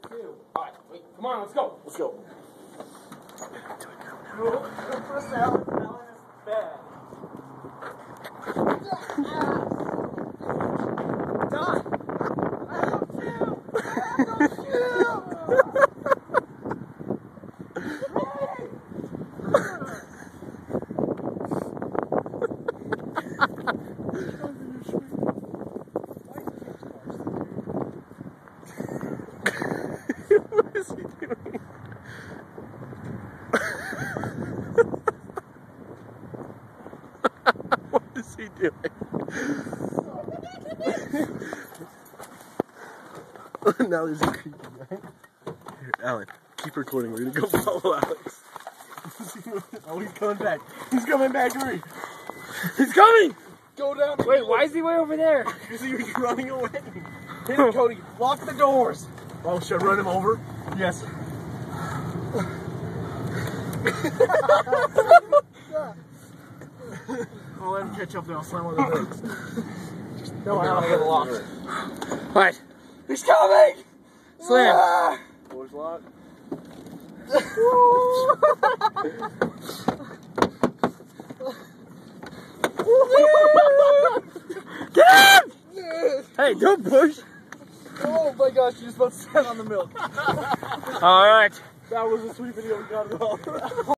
2. Alright, wait, come on, let's go. Let's go. First Alan is bad. Done. I don't shoot. What is he doing? What is he doing? Now there's a creaky, right? Here, Alan, keep recording. We're gonna go follow Alex. Oh, he's coming back. He's coming back, hurry. He's coming! Go down. Wait, why is he way over there? Because he was running away. Hit him, Cody. Lock the doors. Oh, should I run him over? Yes. I'll let him catch up there. I'll slam on the brakes. No, I don't get locked. Alright. He's coming! Slam. Ah! Doors locked. Get in! Hey, don't push. Oh my gosh, you just about to stand on the milk. Alright. That was a sweet video, we got it all.